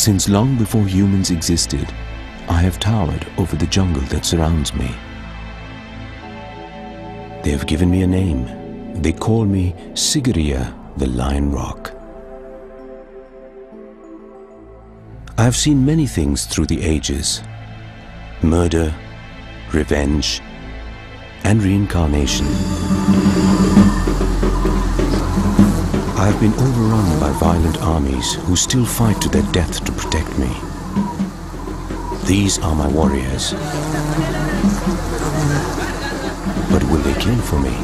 Since long before humans existed, I have towered over the jungle that surrounds me. They have given me a name. They call me Sigiriya, the Lion Rock. I have seen many things through the ages: murder, revenge, and reincarnation. I have been overrun by violent armies who still fight to their death to protect me. These are my warriors. But will they kill for me?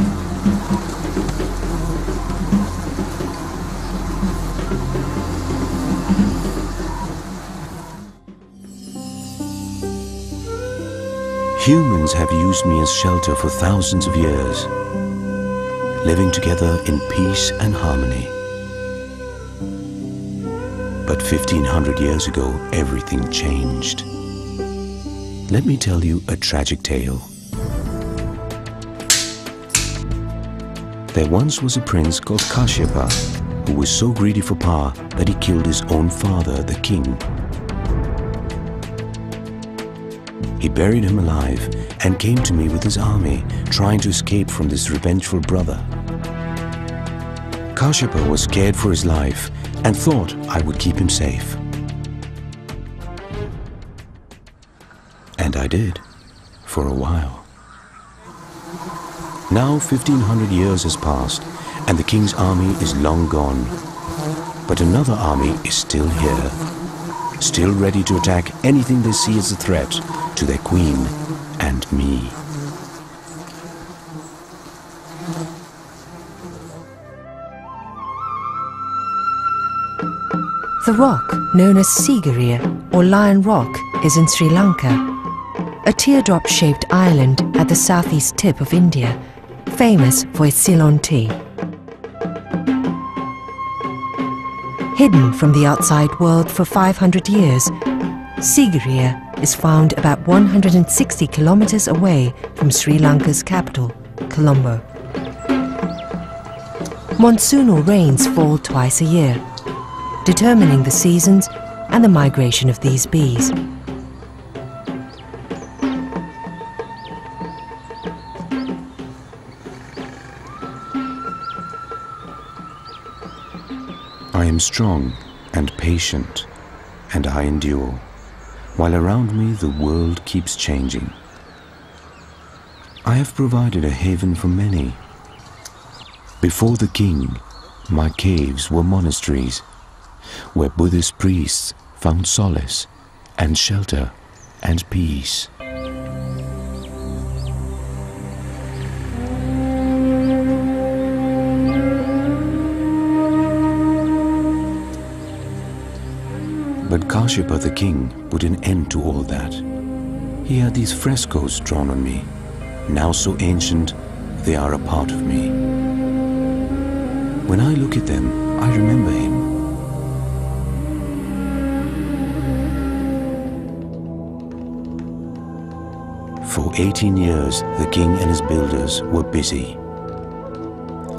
Humans have used me as shelter for thousands of years, living together in peace and harmony. But 1500 years ago, everything changed. Let me tell you a tragic tale. There once was a prince called Kashyapa who was so greedy for power that he killed his own father, the king. He buried him alive and came to me with his army, trying to escape from this revengeful brother. Kashyapa was scared for his life and thought I would keep him safe. And I did, for a while. Now 1500 years has passed and the king's army is long gone. But another army is still here, still ready to attack anything they see as a threat to their queen and me. The rock, known as Sigiriya or Lion Rock, is in Sri Lanka, a teardrop-shaped island at the southeast tip of India, famous for its Ceylon tea. Hidden from the outside world for 500 years, Sigiriya is found about 160 kilometers away from Sri Lanka's capital, Colombo. Monsoonal rains fall twice a year, determining the seasons and the migration of these bees. I am strong and patient, and I endure, while around me the world keeps changing. I have provided a haven for many. Before the king, my caves were monasteries, where Buddhist priests found solace and shelter and peace. But Kashyapa the king put an end to all that. He had these frescoes drawn on me, now so ancient they are a part of me. When I look at them, I remember him. For 18 years, the king and his builders were busy.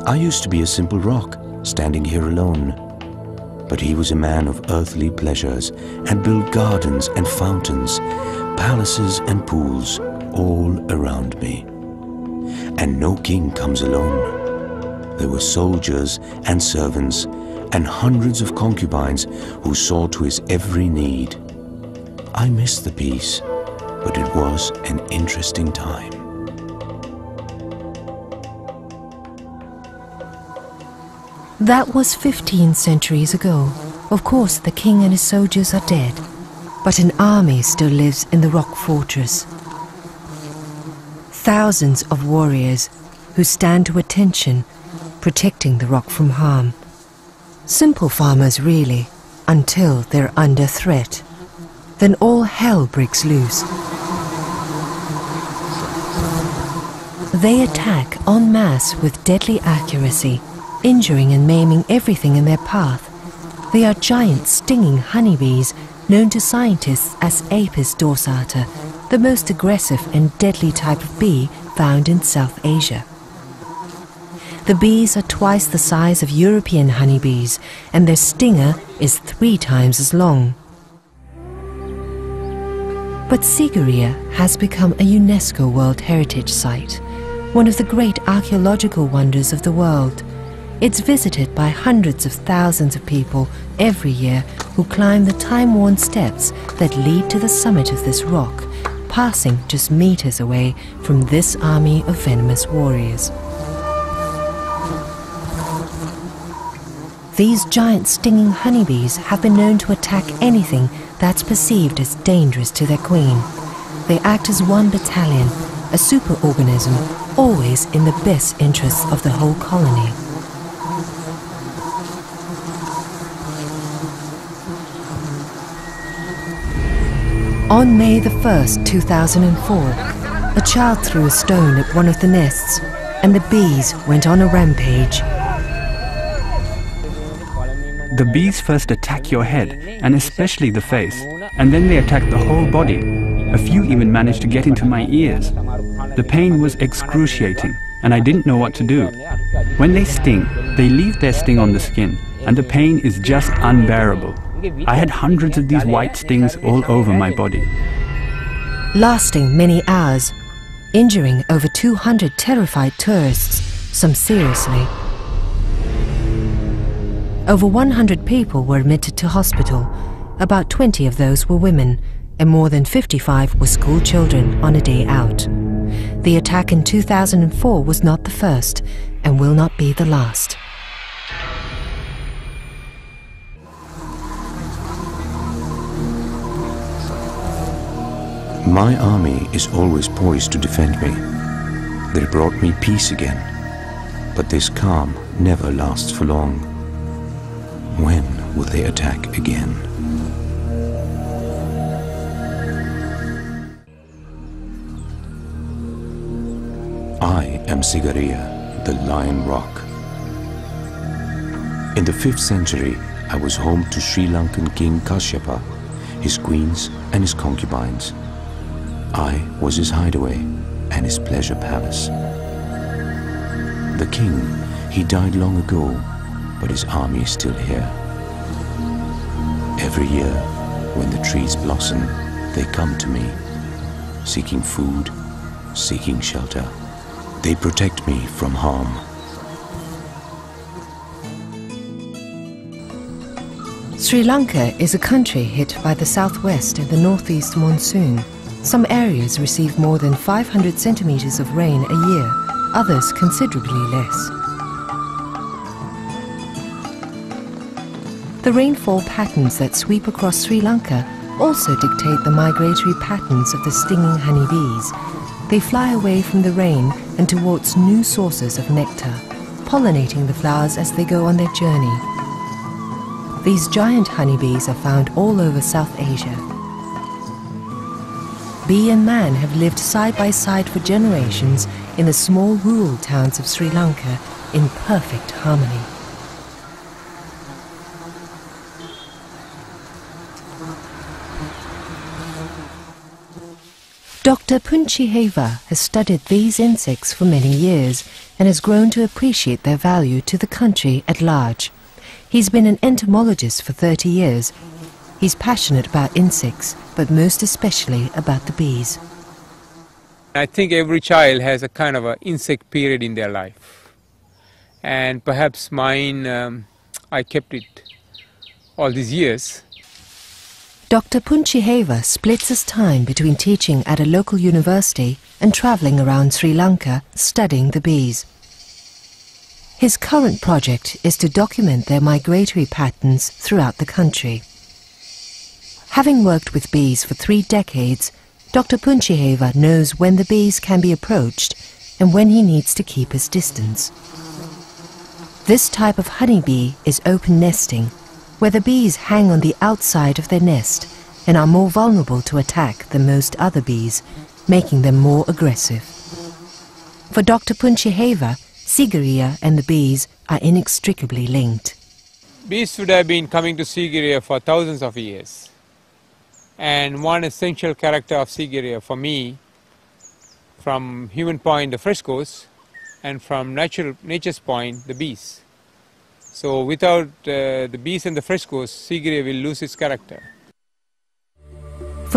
I used to be a simple rock, standing here alone. But he was a man of earthly pleasures and built gardens and fountains, palaces and pools all around me. And no king comes alone. There were soldiers and servants and hundreds of concubines who saw to his every need. I miss the peace, but it was an interesting time. That was 15 centuries ago. Of course, the king and his soldiers are dead, but an army still lives in the rock fortress. Thousands of warriors who stand to attention, protecting the rock from harm. Simple farmers, really, until they're under threat. Then all hell breaks loose. They attack en masse with deadly accuracy, injuring and maiming everything in their path. They are giant stinging honeybees, known to scientists as Apis dorsata, the most aggressive and deadly type of bee found in South Asia. The bees are twice the size of European honeybees, and their stinger is 3 times as long. But Sigiriya has become a UNESCO World Heritage Site, one of the great archaeological wonders of the world. It's visited by hundreds of thousands of people every year who climb the time-worn steps that lead to the summit of this rock, passing just meters away from this army of venomous warriors. These giant stinging honeybees have been known to attack anything that's perceived as dangerous to their queen. They act as one battalion, a superorganism, always in the best interests of the whole colony. On May the 1st, 2004, a child threw a stone at one of the nests, and the bees went on a rampage. The bees first attack your head, and especially the face, and then they attack the whole body. A few even managed to get into my ears. The pain was excruciating, and I didn't know what to do. When they sting, they leave their sting on the skin, and the pain is just unbearable. I had hundreds of these white stings all over my body. Lasting many hours, injuring over 200 terrified tourists, some seriously. Over 100 people were admitted to hospital. About 20 of those were women, and more than 55 were school children on a day out. The attack in 2004 was not the first, and will not be the last. My army is always poised to defend me. They brought me peace again. But this calm never lasts for long. When will they attack again? I am Sigiriya, the Lion Rock. In the 5th century, I was home to Sri Lankan King Kashyapa, his queens and his concubines. I was his hideaway and his pleasure palace. The king, he died long ago, but his army is still here. Every year, when the trees blossom, they come to me, seeking food, seeking shelter. They protect me from harm. Sri Lanka is a country hit by the southwest and the northeast monsoon. Some areas receive more than 500 centimeters of rain a year, others considerably less. The rainfall patterns that sweep across Sri Lanka also dictate the migratory patterns of the stinging honeybees. They fly away from the rain and towards new sources of nectar, pollinating the flowers as they go on their journey. These giant honeybees are found all over South Asia. Bee and man have lived side by side for generations in the small rural towns of Sri Lanka in perfect harmony. Dr. Punchiheva has studied these insects for many years and has grown to appreciate their value to the country at large. He's been an entomologist for 30 years. He's passionate about insects, but most especially about the bees. I think every child has a kind of an insect period in their life. And perhaps mine, I kept it all these years. Dr. Punchiheva splits his time between teaching at a local university and travelling around Sri Lanka studying the bees. His current project is to document their migratory patterns throughout the country. Having worked with bees for 3 decades, Dr. Punchiheva knows when the bees can be approached and when he needs to keep his distance. This type of honeybee is open nesting, where the bees hang on the outside of their nest and are more vulnerable to attack than most other bees, making them more aggressive. For Dr. Punchiheva, Sigiriya and the bees are inextricably linked. Bees would have been coming to Sigiriya for thousands of years. And one essential character of Sigiriya for me, from human point, the frescoes, and from nature's point, the bees. So without the bees and the frescoes, Sigiriya will lose its character.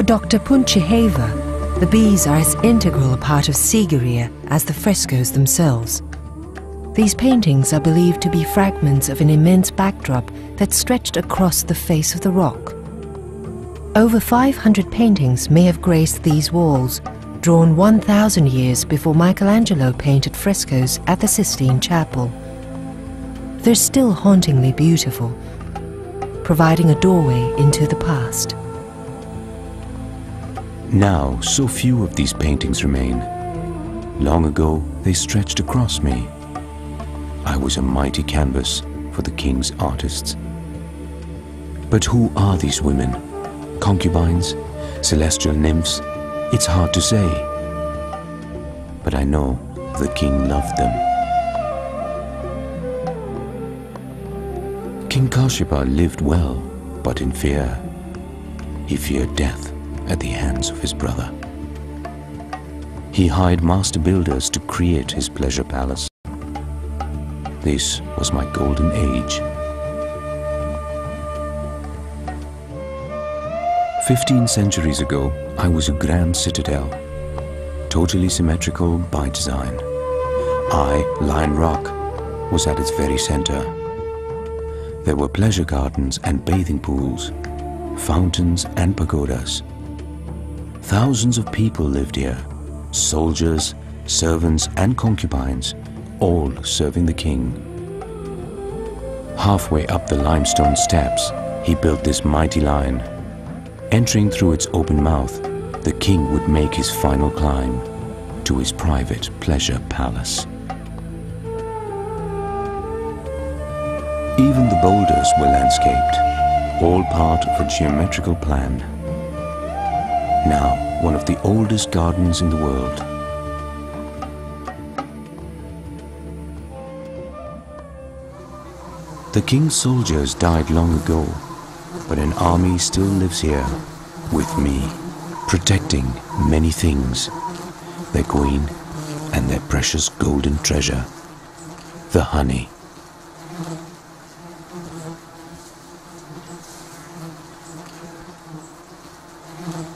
For Dr. Punchiheva, the bees are as integral a part of Sigiriya as the frescoes themselves. These paintings are believed to be fragments of an immense backdrop that stretched across the face of the rock. Over 500 paintings may have graced these walls, drawn 1,000 years before Michelangelo painted frescoes at the Sistine Chapel. They're still hauntingly beautiful, providing a doorway into the past. Now, so few of these paintings remain. Long ago, they stretched across me. I was a mighty canvas for the king's artists. But who are these women? Concubines? Celestial nymphs? It's hard to say. But I know the king loved them. King Kashyapa lived well, but in fear. He feared death at the hands of his brother. He hired master builders to create his pleasure palace. This was my golden age. 15 centuries ago, I was a grand citadel, totally symmetrical by design. I, Lion Rock, was at its very center. There were pleasure gardens and bathing pools, fountains and pagodas. Thousands of people lived here, soldiers, servants and concubines, all serving the king. Halfway up the limestone steps, he built this mighty lion. Entering through its open mouth, the king would make his final climb to his private pleasure palace. Even the boulders were landscaped, all part of a geometrical plan. Now, one of the oldest gardens in the world. The king's soldiers died long ago, but an army still lives here, with me, protecting many things, their queen and their precious golden treasure, the honey.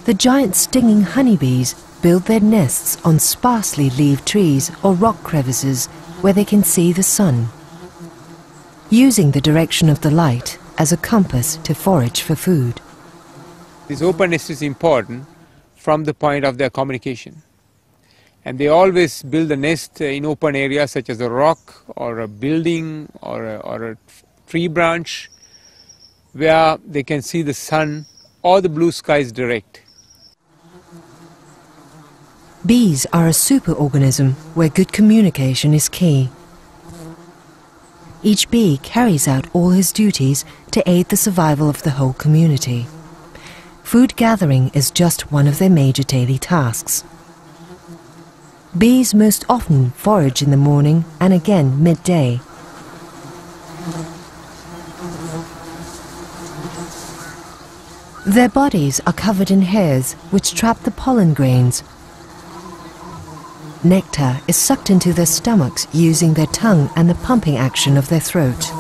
The giant stinging honeybees build their nests on sparsely leaved trees or rock crevices where they can see the sun, using the direction of the light as a compass to forage for food. This openness is important from the point of their communication. And they always build a nest in open areas such as a rock or a building or a tree branch where they can see the sun or the blue skies direct. Bees are a superorganism where good communication is key. Each bee carries out all his duties to aid the survival of the whole community. Food gathering is just one of their major daily tasks. Bees most often forage in the morning and again midday. Their bodies are covered in hairs which trap the pollen grains. Nectar is sucked into their stomachs using their tongue and the pumping action of their throat.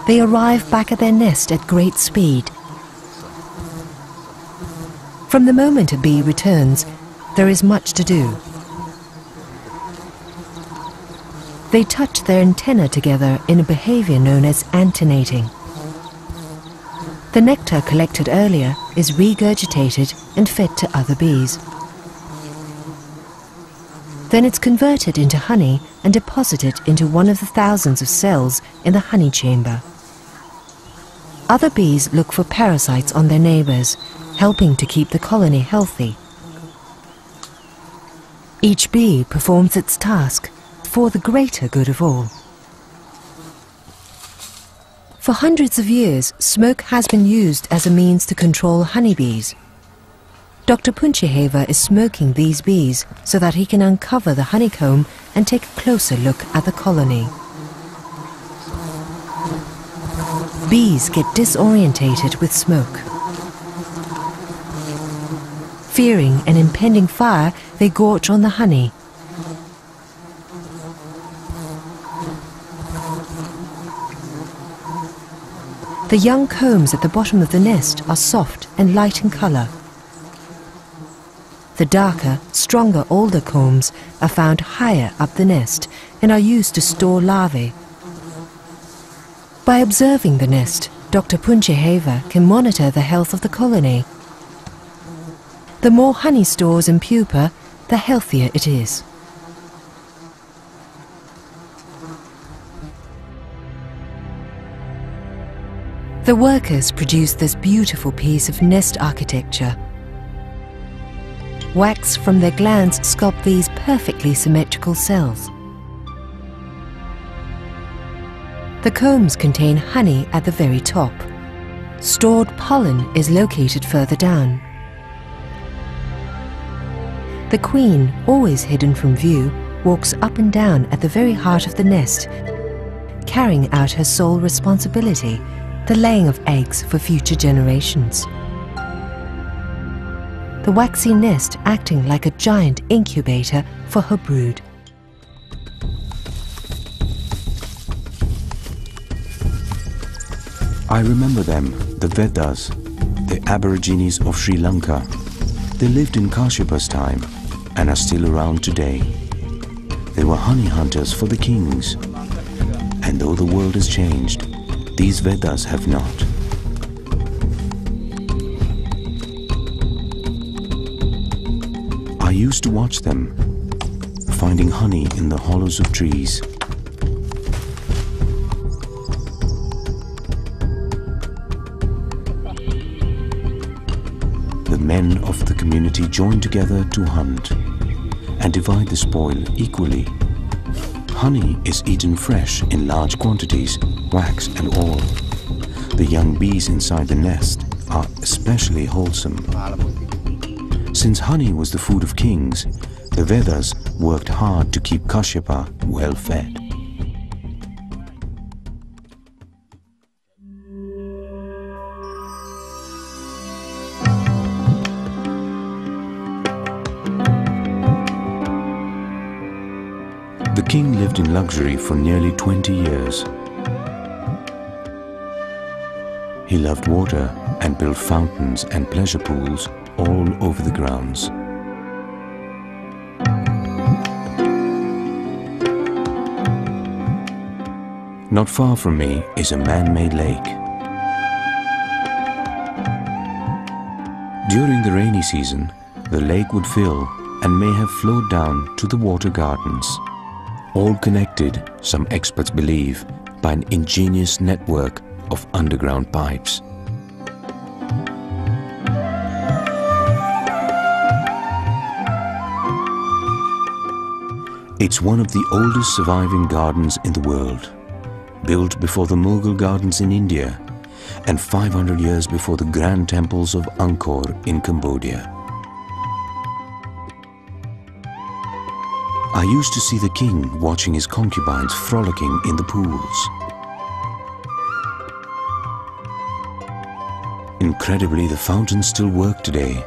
They arrive back at their nest at great speed. From the moment a bee returns, there is much to do. They touch their antennae together in a behavior known as antenating. The nectar collected earlier is regurgitated and fed to other bees. Then it's converted into honey and deposited into one of the thousands of cells in the honey chamber. Other bees look for parasites on their neighbors, helping to keep the colony healthy. Each bee performs its task for the greater good of all. For hundreds of years, smoke has been used as a means to control honeybees. Dr. Punchiheva is smoking these bees so that he can uncover the honeycomb and take a closer look at the colony. Bees get disorientated with smoke. Fearing an impending fire, they gorge on the honey. The young combs at the bottom of the nest are soft and light in colour. The darker, stronger, older combs are found higher up the nest and are used to store larvae. By observing the nest, Dr. Puncheheva can monitor the health of the colony. The more honey stores in pupa, the healthier it is. The workers produce this beautiful piece of nest architecture. Wax from their glands sculpt these perfectly symmetrical cells. The combs contain honey at the very top. Stored pollen is located further down. The queen, always hidden from view, walks up and down at the very heart of the nest, carrying out her sole responsibility, the laying of eggs for future generations. The waxy nest acting like a giant incubator for her brood. I remember them, the Vedas, the Aborigines of Sri Lanka. They lived in Kashyap's time and are still around today. They were honey hunters for the kings. And though the world has changed, these Vedas have not. I used to watch them, finding honey in the hollows of trees. The men of the community join together to hunt and divide the spoil equally. Honey is eaten fresh in large quantities, wax and all. The young bees inside the nest are especially wholesome. Since honey was the food of kings, the Vedas worked hard to keep Kashyapa well fed. The king lived in luxury for nearly 20 years. He loved water and built fountains and pleasure pools all over the grounds. Not far from me is a man-made lake. During the rainy season, the lake would fill and may have flowed down to the water gardens. All connected, some experts believe, by an ingenious network of underground pipes. It's one of the oldest surviving gardens in the world, built before the Mughal gardens in India and 500 years before the grand temples of Angkor in Cambodia. I used to see the king watching his concubines frolicking in the pools. Incredibly, the fountains still work today,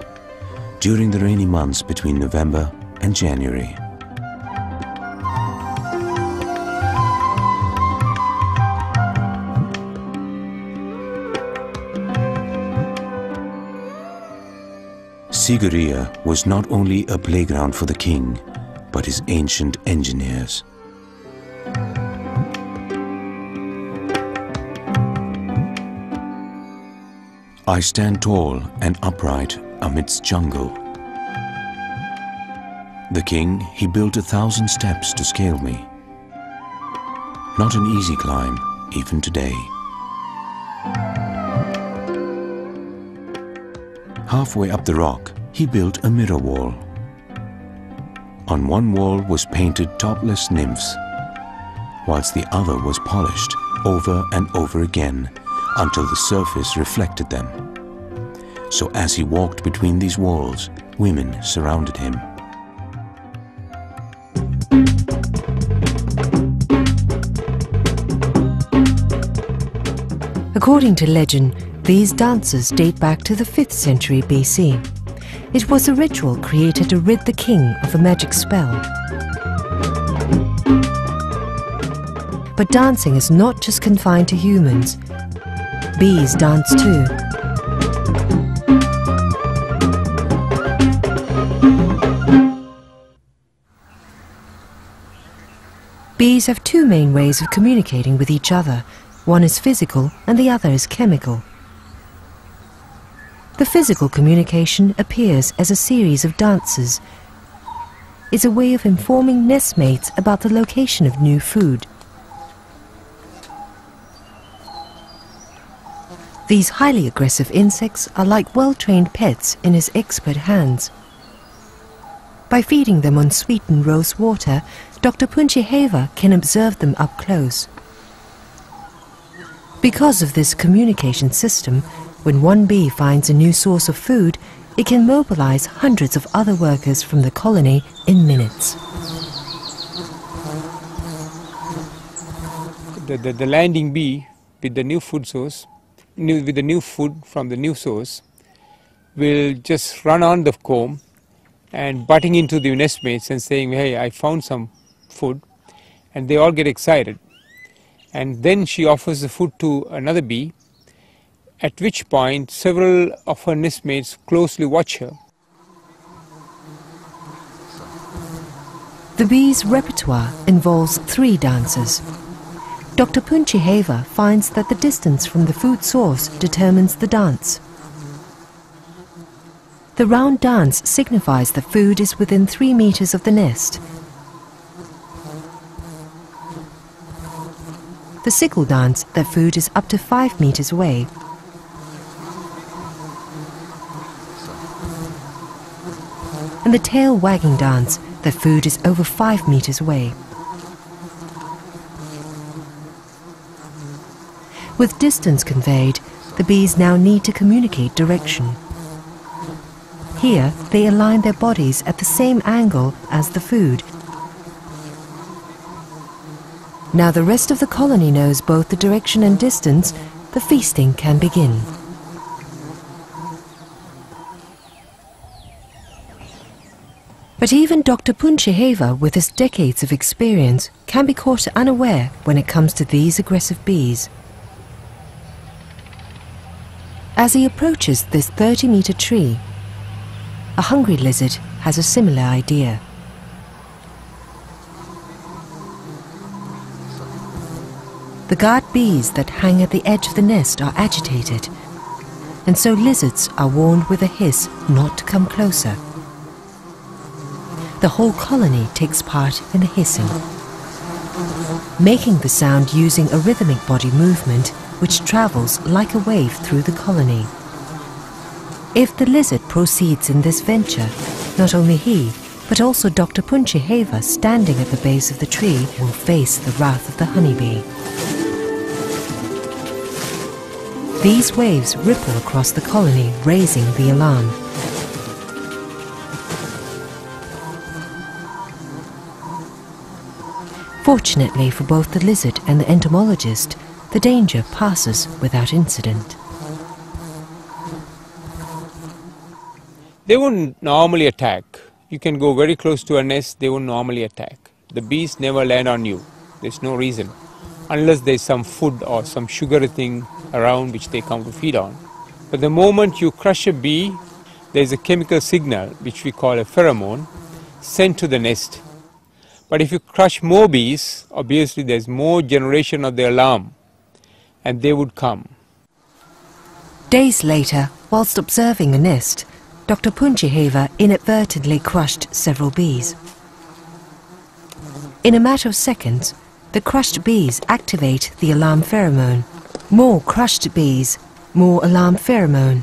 during the rainy months between November and January. Sigiriya was not only a playground for the king, but his ancient engineers. I stand tall and upright amidst jungle. The king, he built 1,000 steps to scale me. Not an easy climb, even today. Halfway up the rock, he built a mirror wall. On one wall was painted topless nymphs, whilst the other was polished over and over again until the surface reflected them. So as he walked between these walls, women surrounded him. According to legend, these dances date back to the 5th century BC. It was a ritual created to rid the king of a magic spell. But dancing is not just confined to humans. Bees dance too. Bees have two main ways of communicating with each other. One is physical and the other is chemical. The physical communication appears as a series of dances. It's a way of informing nestmates about the location of new food. These highly aggressive insects are like well-trained pets in his expert hands. By feeding them on sweetened rose water, Dr. Punchiheva can observe them up close. Because of this communication system, when one bee finds a new source of food, it can mobilize hundreds of other workers from the colony in minutes. The landing bee with the new food source, with the new food from the new source, will just run on the comb and butting into the nestmates and saying, "Hey, I found some food," and they all get excited. And then she offers the food to another bee, at which point several of her nestmates closely watch her. The bee's repertoire involves 3 dances. Dr. Punchiheva finds that the distance from the food source determines the dance. The round dance signifies that food is within 3 meters of the nest. The sickle dance, that food is up to 5 meters away. And the tail wagging dance, that food is over 5 meters away. With distance conveyed, the bees now need to communicate direction. Here, they align their bodies at the same angle as the food. Now the rest of the colony knows both the direction and distance, the feasting can begin. But even Dr. Punchiheva, with his decades of experience, can be caught unaware when it comes to these aggressive bees. As he approaches this 30-meter tree, a hungry lizard has a similar idea. The guard bees that hang at the edge of the nest are agitated, and so lizards are warned with a hiss not to come closer. The whole colony takes part in the hissing, making the sound using a rhythmic body movement which travels like a wave through the colony. If the lizard proceeds in this venture, not only he, but also Dr. Punchiheva standing at the base of the tree will face the wrath of the honeybee. These waves ripple across the colony, raising the alarm. Fortunately for both the lizard and the entomologist, the danger passes without incident. They wouldn't normally attack. You can go very close to a nest, they wouldn't normally attack. The bees never land on you. There's no reason. Unless there's some food or some sugary thing around which they come to feed on. But the moment you crush a bee, there's a chemical signal, which we call a pheromone, sent to the nest. But if you crush more bees, obviously there's more generation of the alarm, and they would come. Days later, whilst observing a nest, Dr. Punchiheva inadvertently crushed several bees. In a matter of seconds, the crushed bees activate the alarm pheromone. More crushed bees, more alarm pheromone.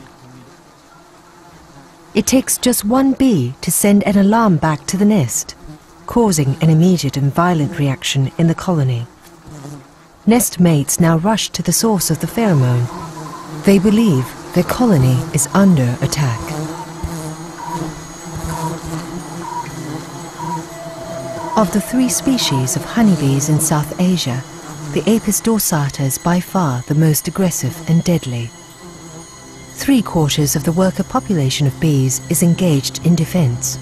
It takes just one bee to send an alarm back to the nest, causing an immediate and violent reaction in the colony. Nest mates now rush to the source of the pheromone. They believe their colony is under attack. Of the 3 species of honeybees in South Asia, the Apis dorsata is by far the most aggressive and deadly. 3/4 of the worker population of bees is engaged in defense.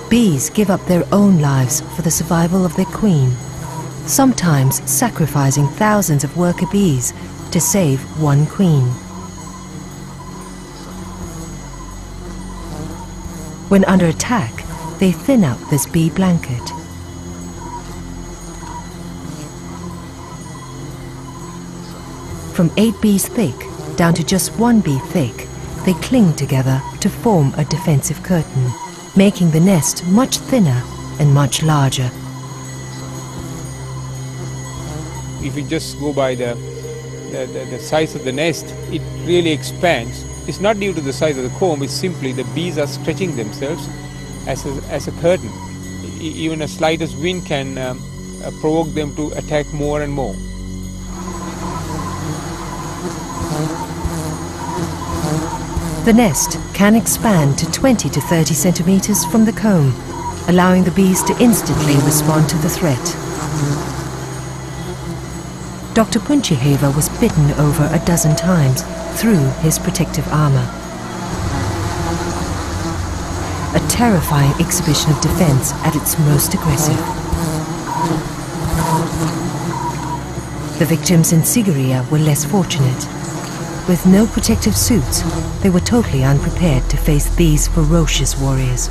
Bees give up their own lives for the survival of their queen. sometimes sacrificing thousands of worker bees to save one queen. When under attack, they thin out this bee blanket. From 8 bees thick down to just 1 bee thick, they cling together to form a defensive curtain, making the nest much thinner and much larger. If you just go by the size of the nest, it really expands. It's not due to the size of the comb, it's simply the bees are stretching themselves as a curtain. Even a slightest wind can provoke them to attack more and more. The nest can expand to 20 to 30 centimeters from the comb, allowing the bees to instantly respond to the threat. Dr. Punchiheva was bitten over a dozen times through his protective armor. A terrifying exhibition of defense at its most aggressive. The victims in Sigiriya were less fortunate. With no protective suits, they were totally unprepared to face these ferocious warriors.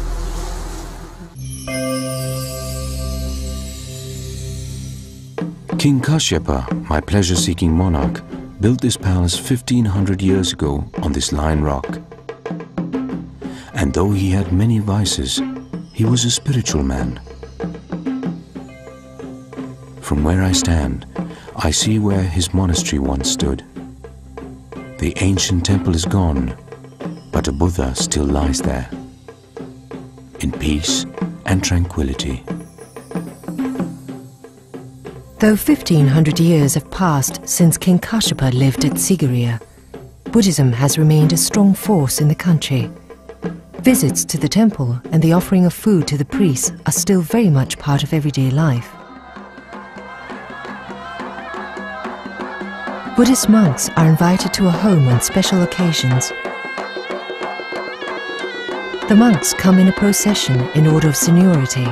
King Kashyapa, my pleasure-seeking monarch, built this palace 1500 years ago on this lion rock. And though he had many vices, he was a spiritual man. From where I stand, I see where his monastery once stood. The ancient temple is gone, but a Buddha still lies there, in peace and tranquility. Though 1500 years have passed since King Kashyapa lived at Sigiriya, Buddhism has remained a strong force in the country. Visits to the temple and the offering of food to the priests are still very much part of everyday life. Buddhist monks are invited to a home on special occasions. The monks come in a procession in order of seniority.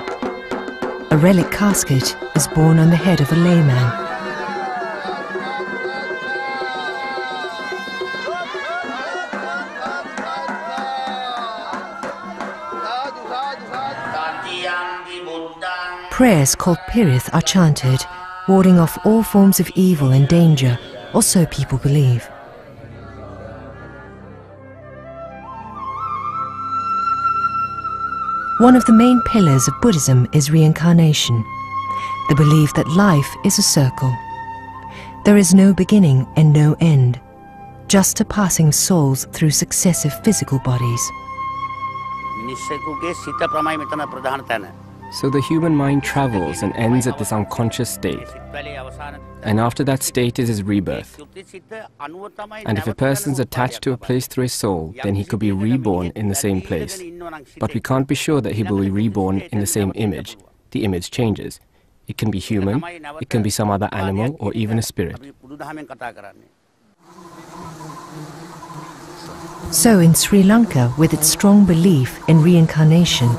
A relic casket is borne on the head of a layman. Prayers called pirith are chanted, warding off all forms of evil and danger, or so people believe. One of the main pillars of Buddhism is reincarnation, the belief that life is a circle. There is no beginning and no end, just a passing of souls through successive physical bodies. So the human mind travels and ends at this unconscious state. And after that state is his rebirth. And if a person's attached to a place through his soul, then he could be reborn in the same place. But we can't be sure that he will be reborn in the same image. The image changes. It can be human, it can be some other animal, or even a spirit. So in Sri Lanka, with its strong belief in reincarnation,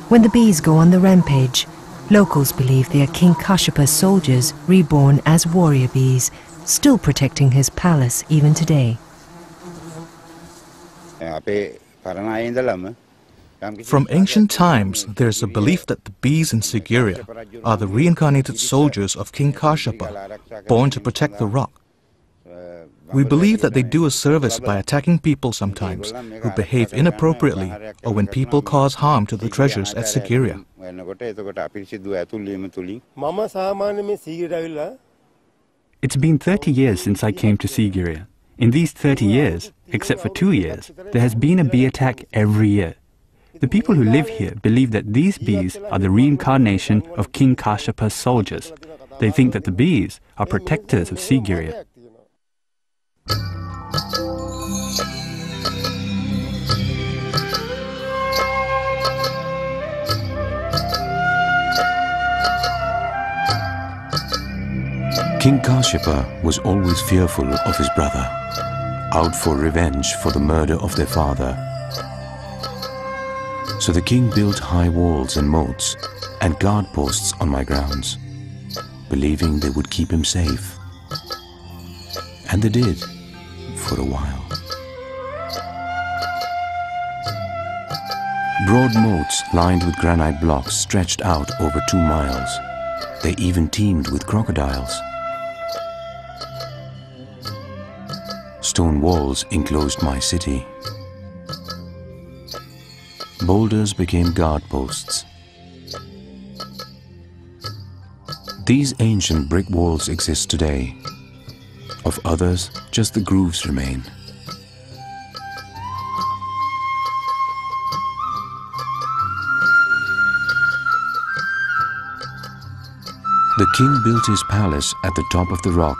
when the bees go on the rampage, locals believe they are King Kashyapa's soldiers reborn as warrior bees, still protecting his palace even today. From ancient times, there's a belief that the bees in Sigiriya are the reincarnated soldiers of King Kashyapa, born to protect the rock. We believe that they do a service by attacking people sometimes who behave inappropriately or when people cause harm to the treasures at Sigiriya. It's been 30 years since I came to Sigiriya. In these 30 years, except for 2 years, there has been a bee attack every year. The people who live here believe that these bees are the reincarnation of King Kashyapa's soldiers. They think that the bees are protectors of Sigiriya. King Kashyapa was always fearful of his brother, out for revenge for the murder of their father. So the king built high walls and moats and guard posts on my grounds. believing they would keep him safe. And they did, for a while. Broad moats lined with granite blocks stretched out over 2 miles. They even teemed with crocodiles. Stone walls enclosed my city. Boulders became guard posts. These ancient brick walls exist today. Of others, just the grooves remain. The king built his palace at the top of the rock,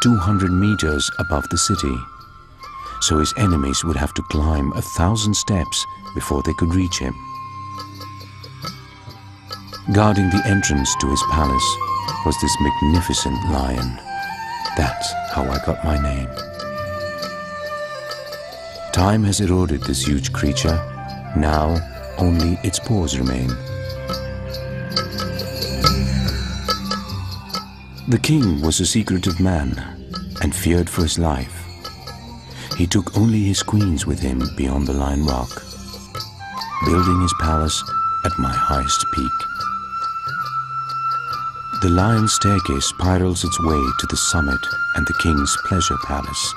200 meters above the city, so his enemies would have to climb 1,000 steps before they could reach him. Guarding the entrance to his palace was this magnificent lion. That's how I got my name. Time has eroded this huge creature. Now only its paws remain. The king was a secretive man and feared for his life. He took only his queens with him beyond the Lion Rock, building his palace at my highest peak. The lion staircase spirals its way to the summit and the king's pleasure palace.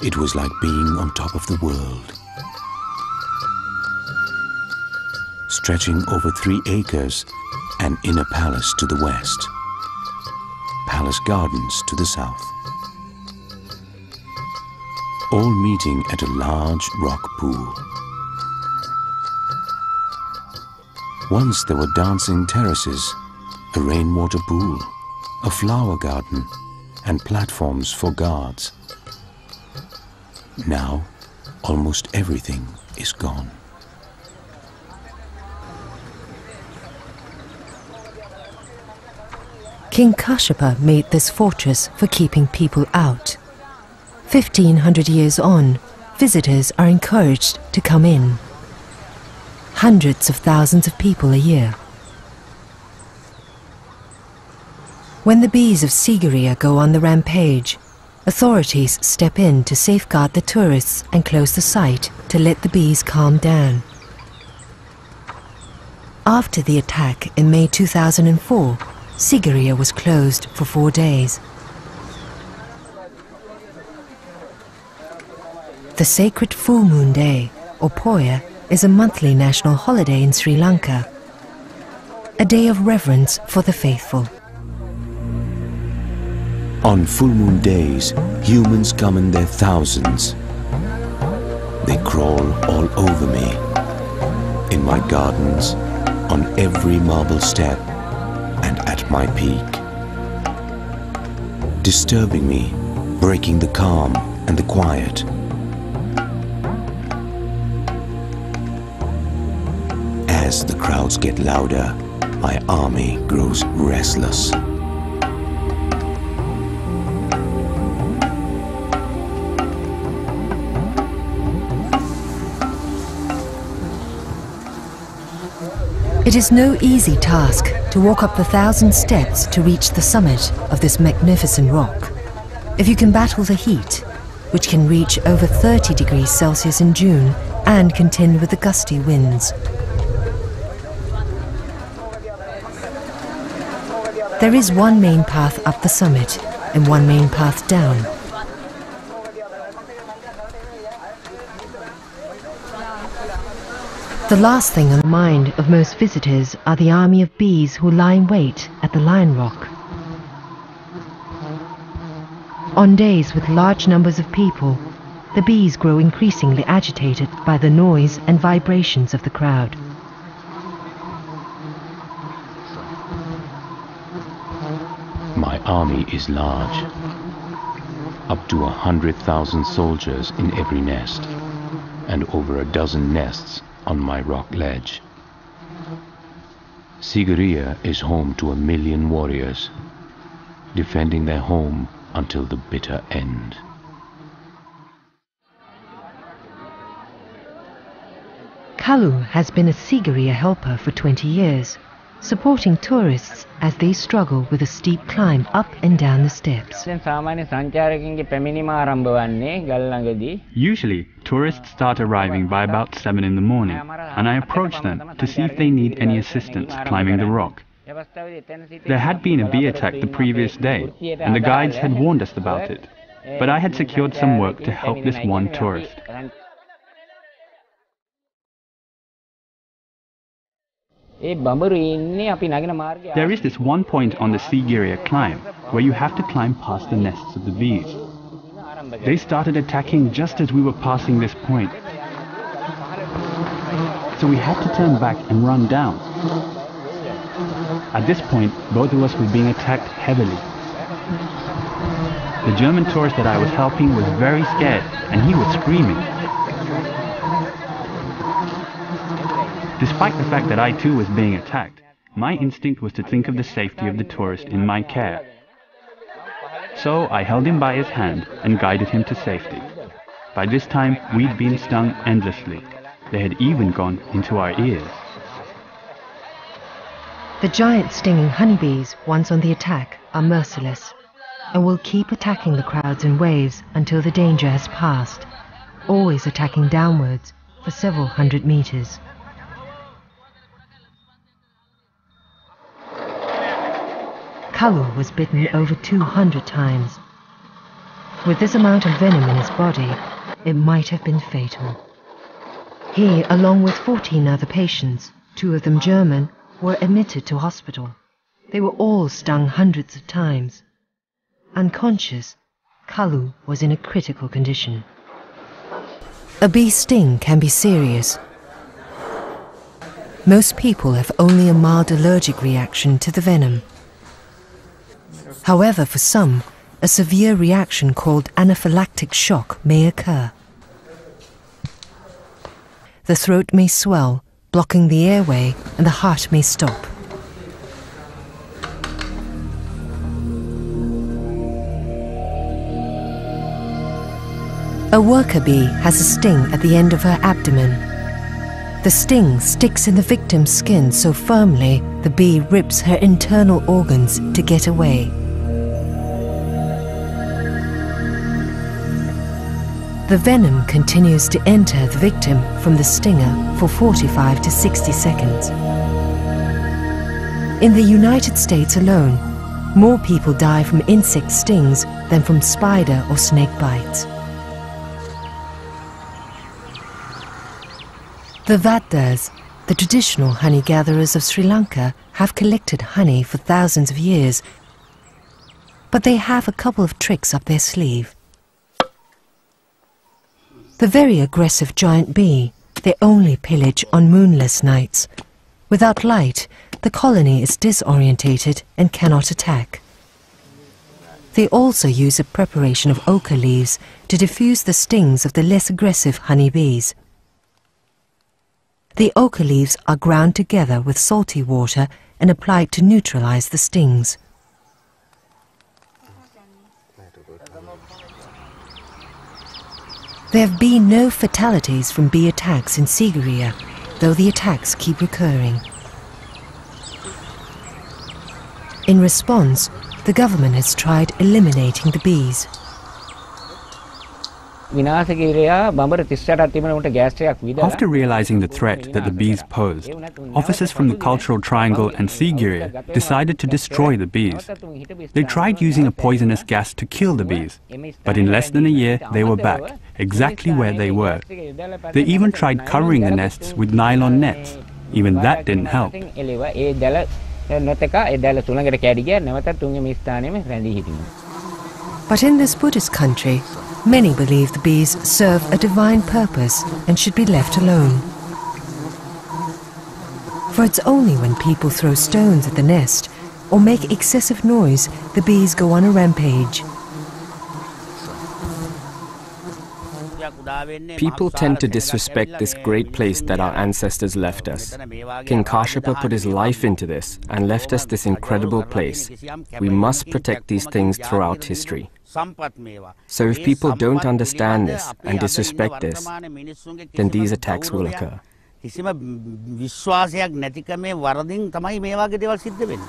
It was like being on top of the world. Stretching over 3 acres, an inner palace to the west, palace gardens to the south, all meeting at a large rock pool. Once there were dancing terraces, a rainwater pool, a flower garden, and platforms for guards. Now, almost everything is gone. King Kashyapa made this fortress for keeping people out. 1,500 years on, visitors are encouraged to come in. Hundreds of thousands of people a year. When the bees of Sigiriya go on the rampage, authorities step in to safeguard the tourists and close the site to let the bees calm down. After the attack in May 2004, Sigiriya was closed for 4 days. The sacred full moon day, or Poya, is a monthly national holiday in Sri Lanka, a day of reverence for the faithful. On full moon days, humans come in their thousands. They crawl all over me, in my gardens, on every marble step, and at my peak. Disturbing me, breaking the calm and the quiet. As the crowds get louder, my army grows restless. It is no easy task to walk up the 1,000 steps to reach the summit of this magnificent rock. If you can battle the heat, which can reach over 30 degrees Celsius in June and contend with the gusty winds. There is one main path up the summit and one main path down. The last thing on the mind of most visitors are the army of bees who lie in wait at the Lion Rock. On days with large numbers of people, the bees grow increasingly agitated by the noise and vibrations of the crowd. My army is large, up to 100,000 soldiers in every nest, and over a dozen nests on my rock ledge. Sigiriya is home to 1 million warriors, defending their home until the bitter end. Kalu has been a Sigiriya helper for 20 years. supporting tourists as they struggle with a steep climb up and down the steps. Usually, tourists start arriving by about 7 in the morning, and I approach them to see if they need any assistance climbing the rock. There had been a bee attack the previous day, and the guides had warned us about it, but I had secured some work to help this one tourist. There is this one point on the Sigiriya climb where you have to climb past the nests of the bees. They started attacking just as we were passing this point. So we had to turn back and run down. At this point, both of us were being attacked heavily. The German tourist that I was helping was very scared, and he was screaming. Despite the fact that I too was being attacked, my instinct was to think of the safety of the tourist in my care. So I held him by his hand and guided him to safety. By this time, we'd been stung endlessly. They had even gone into our ears. The giant stinging honeybees, once on the attack, are merciless and will keep attacking the crowds in waves until the danger has passed, always attacking downwards for several hundred meters. Kalu was bitten over 200 times. With this amount of venom in his body, it might have been fatal. He, along with 14 other patients, 2 of them German, were admitted to hospital. They were all stung hundreds of times. Unconscious, Kalu was in a critical condition. A bee sting can be serious. Most people have only a mild allergic reaction to the venom. However, for some, a severe reaction called anaphylactic shock may occur. The throat may swell, blocking the airway, and the heart may stop. A worker bee has a sting at the end of her abdomen. The sting sticks in the victim's skin so firmly the bee rips her internal organs to get away. The venom continues to enter the victim from the stinger for 45 to 60 seconds. In the United States alone, more people die from insect stings than from spider or snake bites. The Vaddas, the traditional honey gatherers of Sri Lanka, have collected honey for thousands of years, but they have a couple of tricks up their sleeve. The very aggressive giant bee, they only pillage on moonless nights. Without light, the colony is disorientated and cannot attack. They also use a preparation of ochre leaves to diffuse the stings of the less aggressive honey bees. The ochre leaves are ground together with salty water and applied to neutralize the stings. There have been no fatalities from bee attacks in Sigiriya, though the attacks keep recurring. In response, the government has tried eliminating the bees. After realizing the threat that the bees posed, officers from the Cultural Triangle and Sigiriya decided to destroy the bees. They tried using a poisonous gas to kill the bees, but in less than a year they were back, exactly where they were. They even tried covering the nests with nylon nets. Even that didn't help. But in this Buddhist country, many believe the bees serve a divine purpose and should be left alone. For it's only when people throw stones at the nest or make excessive noise the bees go on a rampage. People tend to disrespect this great place that our ancestors left us. King Kashyapa put his life into this and left us this incredible place. We must protect these things throughout history. So if people don't understand this and disrespect this, then these attacks will occur. කිසිම විශ්වාසයක් නැතිකමේ වරදින් තමයි මේ වගේ දේවල් සිද්ධ වෙන්නේ.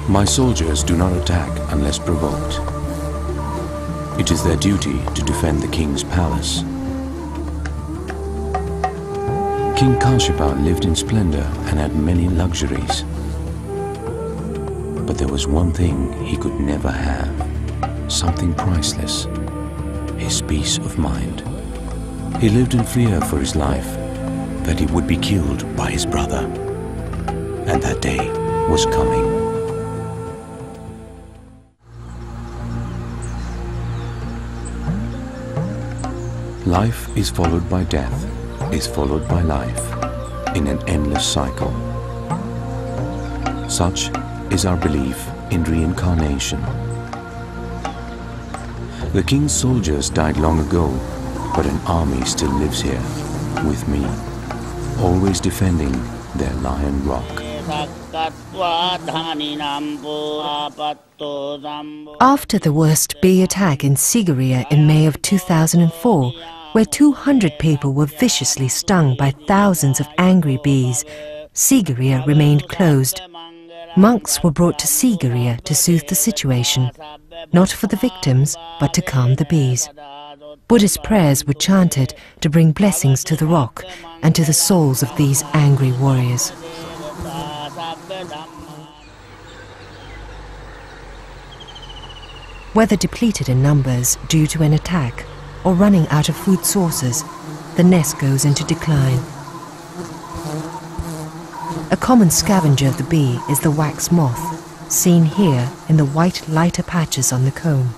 My soldiers do not attack unless provoked. It is their duty to defend the king's palace. King Kashyapa lived in splendor and had many luxuries. But there was one thing he could never have, something priceless, his peace of mind. He lived in fear for his life, that he would be killed by his brother. And that day was coming. Life is followed by death, is followed by life, in an endless cycle. Such is our belief in reincarnation. The king's soldiers died long ago, but an army still lives here, with me, always defending their lion rock. After the worst bee attack in Sigiriya in May of 2004, where 200 people were viciously stung by thousands of angry bees, Sigiriya remained closed. Monks were brought to Sigiriya to soothe the situation, not for the victims, but to calm the bees. Buddhist prayers were chanted to bring blessings to the rock and to the souls of these angry warriors. Whether depleted in numbers due to an attack or running out of food sources, the nest goes into decline. A common scavenger of the bee is the wax moth, seen here in the white lighter patches on the comb.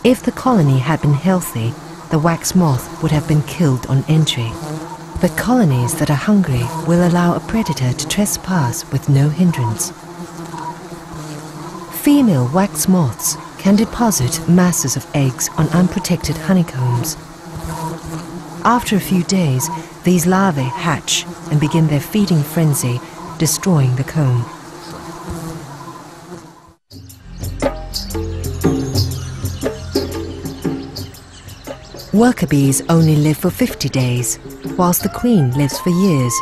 If the colony had been healthy, the wax moth would have been killed on entry. But colonies that are hungry will allow a predator to trespass with no hindrance. Female wax moths can deposit masses of eggs on unprotected honeycombs. After a few days, these larvae hatch and begin their feeding frenzy, destroying the comb. Worker bees only live for 50 days, whilst the queen lives for years.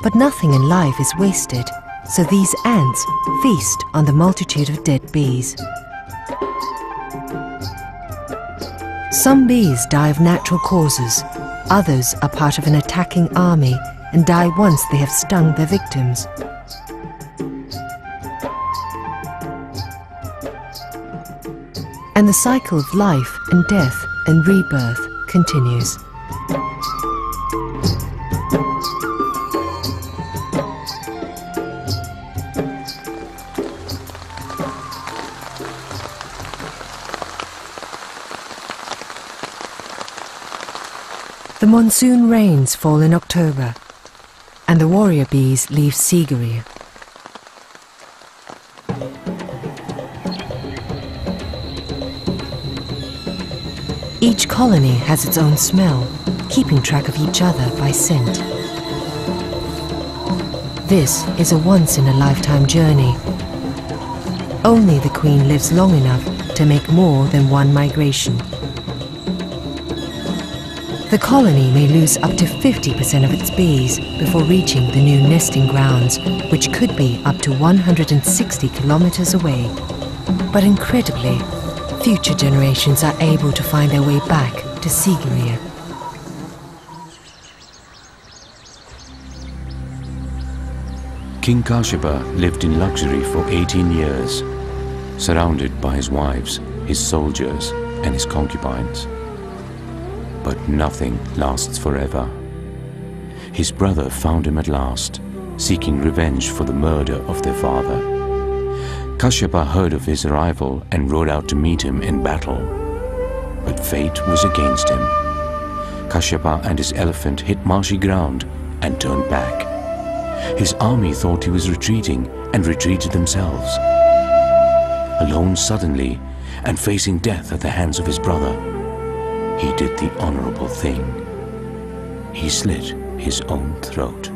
But nothing in life is wasted, so these ants feast on the multitude of dead bees. Some bees die of natural causes, others are part of an attacking army and die once they have stung their victims. And the cycle of life and death and rebirth continues. The monsoon rains fall in October, and the warrior bees leave Sigiriya. Each colony has its own smell, keeping track of each other by scent. This is a once-in-a-lifetime journey. Only the queen lives long enough to make more than one migration. The colony may lose up to 50% of its bees before reaching the new nesting grounds, which could be up to 160 kilometers away. But incredibly, future generations are able to find their way back to Sigiriya. King Kashyapa lived in luxury for 18 years, surrounded by his wives, his soldiers, and his concubines. But nothing lasts forever. His brother found him at last, seeking revenge for the murder of their father. Kashyapa heard of his arrival and rode out to meet him in battle. But fate was against him. Kashyapa and his elephant hit marshy ground and turned back. His army thought he was retreating and retreated themselves. Alone suddenly and facing death at the hands of his brother, he did the honorable thing. He slit his own throat.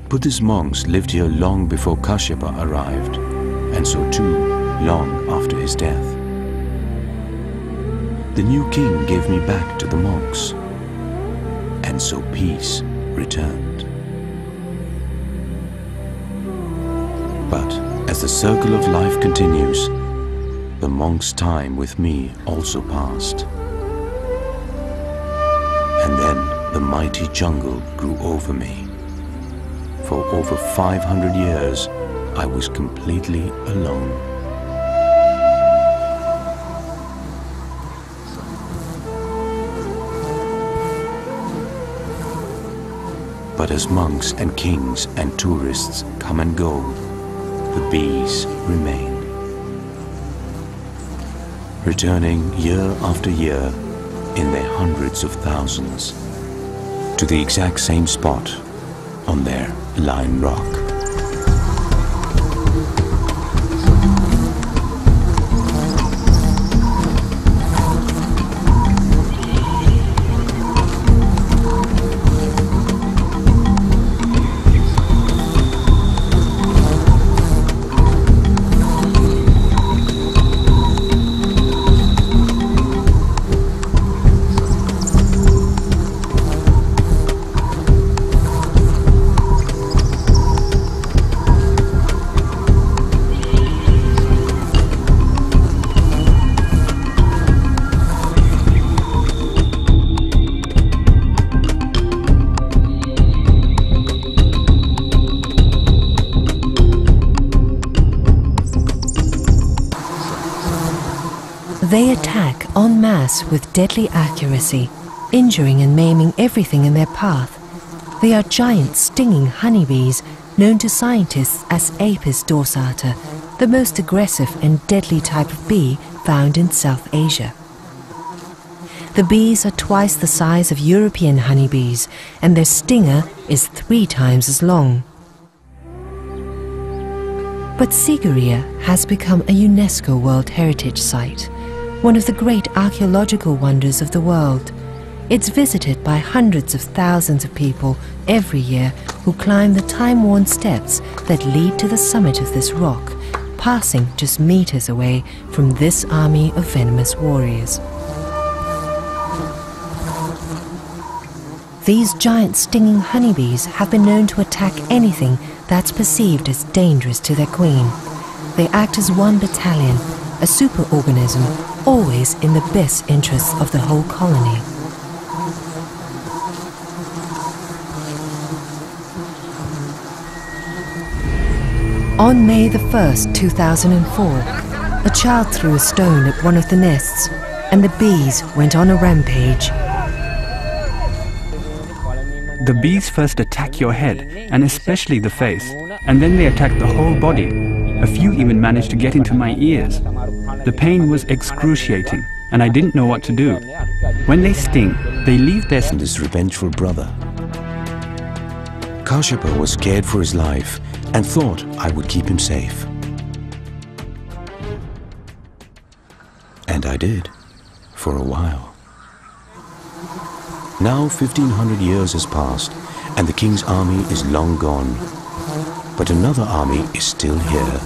Buddhist monks lived here long before Kashyapa arrived, and so too long after his death. The new king gave me back to the monks, and so peace returned. But as the circle of life continues, the monk's time with me also passed. And then the mighty jungle grew over me. For over 500 years, I was completely alone. But as monks and kings and tourists come and go, the bees remain. Returning year after year in their hundreds of thousands to the exact same spot on their Lion Rock. They attack en masse with deadly accuracy, injuring and maiming everything in their path. They are giant stinging honeybees, known to scientists as Apis dorsata, the most aggressive and deadly type of bee found in South Asia. The bees are twice the size of European honeybees, and their stinger is 3 times as long. But Sigiriya has become a UNESCO World Heritage Site, one of the great archaeological wonders of the world. It's visited by hundreds of thousands of people every year who climb the time-worn steps that lead to the summit of this rock, passing just meters away from this army of venomous warriors. These giant stinging honeybees have been known to attack anything that's perceived as dangerous to their queen. They act as one battalion, a superorganism, always in the best interests of the whole colony. On May the 1st, 2004, a child threw a stone at one of the nests, and the bees went on a rampage. The bees first attack your head, and especially the face, and then they attack the whole body. A few even managed to get into my ears. The pain was excruciating, and I didn't know what to do. When they sting, they leave their... And his revengeful brother. Kashyapa was scared for his life and thought I would keep him safe. And I did, for a while. Now 1500 years has passed, and the king's army is long gone. But another army is still here,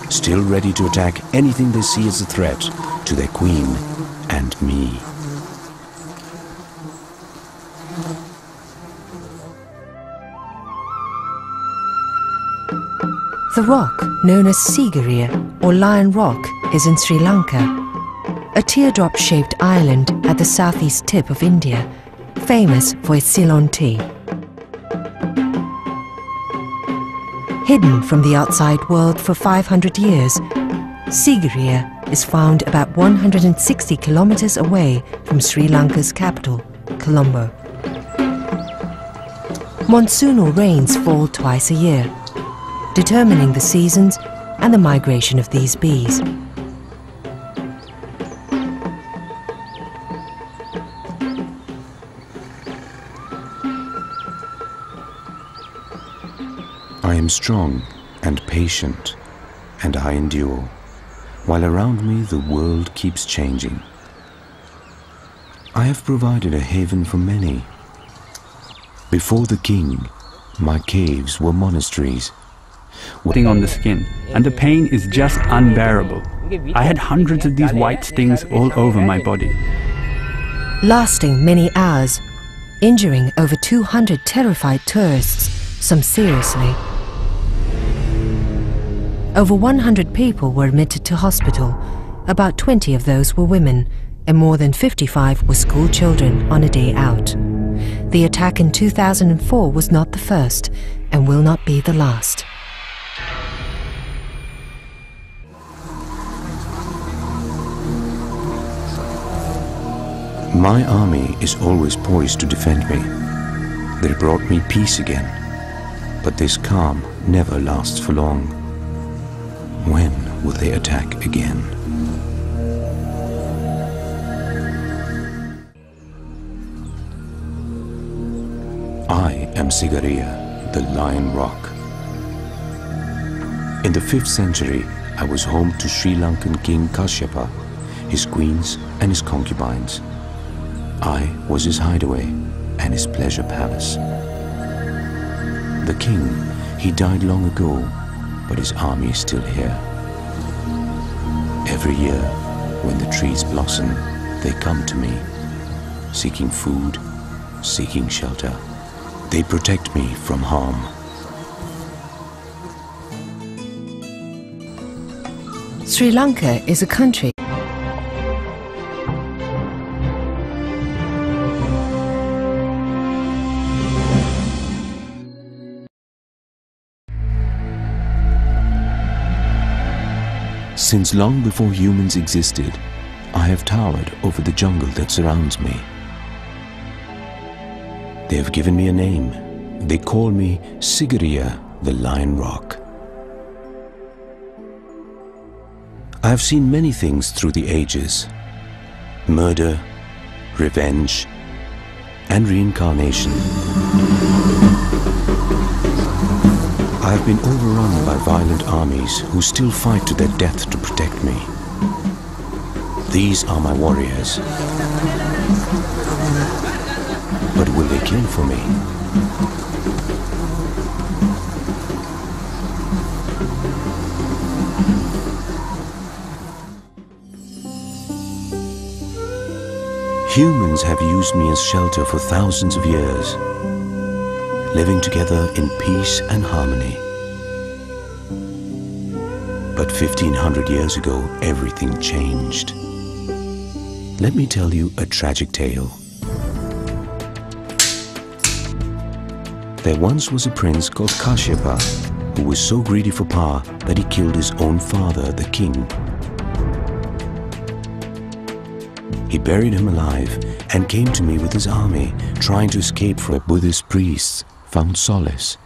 still ready to attack anything they see as a threat to their queen and me. The rock, known as Sigiriya or Lion Rock, is in Sri Lanka, a teardrop-shaped island at the southeast tip of India, famous for its Ceylon tea. Hidden from the outside world for 500 years, Sigiriya is found about 160 kilometers away from Sri Lanka's capital, Colombo. Monsoonal rains fall twice a year, determining the seasons and the migration of these bees. I am strong and patient, and I endure, while around me the world keeps changing. I have provided a haven for many. Before the king, my caves were monasteries, thing on the skin, and the pain is just unbearable. I had hundreds of these white stings all over my body. Lasting many hours, injuring over 200 terrified tourists, some seriously. Over 100 people were admitted to hospital. About 20 of those were women, and more than 55 were school children on a day out. The attack in 2004 was not the first, and will not be the last. My army is always poised to defend me. They brought me peace again. But this calm never lasts for long. When will they attack again? I am Sigiriya, the Lion Rock. In the 5th century, I was home to Sri Lankan King Kashyapa, his queens and his concubines. I was his hideaway and his pleasure palace. The king, he died long ago, but his army is still here. Every year, when the trees blossom, they come to me, seeking food, seeking shelter. They protect me from harm. Sri Lanka is a country. Since long before humans existed, I have towered over the jungle that surrounds me. They have given me a name. They call me Sigiriya, the Lion Rock. I have seen many things through the ages: murder, revenge, and reincarnation. I have been overrun by violent armies who still fight to their death to protect me. These are my warriors. But will they kill for me? Humans have used me as shelter for thousands of years, living together in peace and harmony. But 1500 years ago, everything changed. Let me tell you a tragic tale. There once was a prince called Kashyapa who was so greedy for power that he killed his own father, the king. He buried him alive and came to me with his army, trying to escape from Buddhist priests, found solace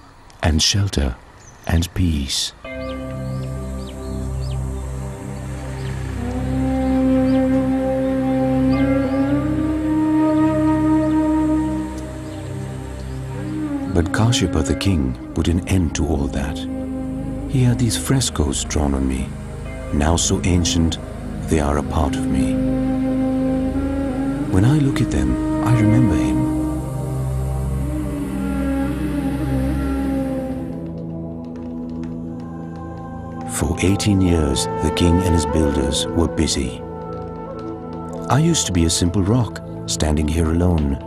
and shelter and peace. But Kashyapa the king put an end to all that. He had these frescoes drawn on me, now so ancient they are a part of me. When I look at them, I remember him. For 18 years, the king and his builders were busy. I used to be a simple rock, standing here alone.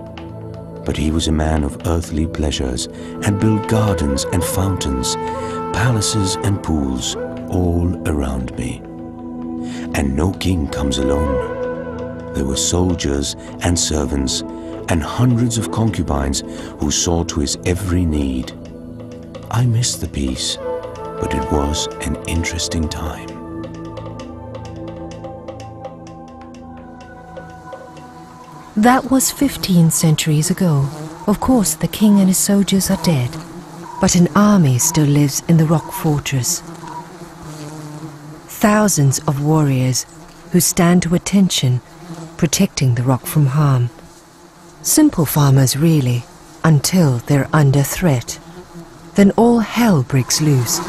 But he was a man of earthly pleasures and built gardens and fountains, palaces and pools all around me. And no king comes alone. There were soldiers and servants and hundreds of concubines who saw to his every need. I missed the peace, but it was an interesting time. That was 15 centuries ago. Of course, the king and his soldiers are dead, but an army still lives in the rock fortress. Thousands of warriors who stand to attention, protecting the rock from harm. Simple farmers, really, until they're under threat. Then all hell breaks loose.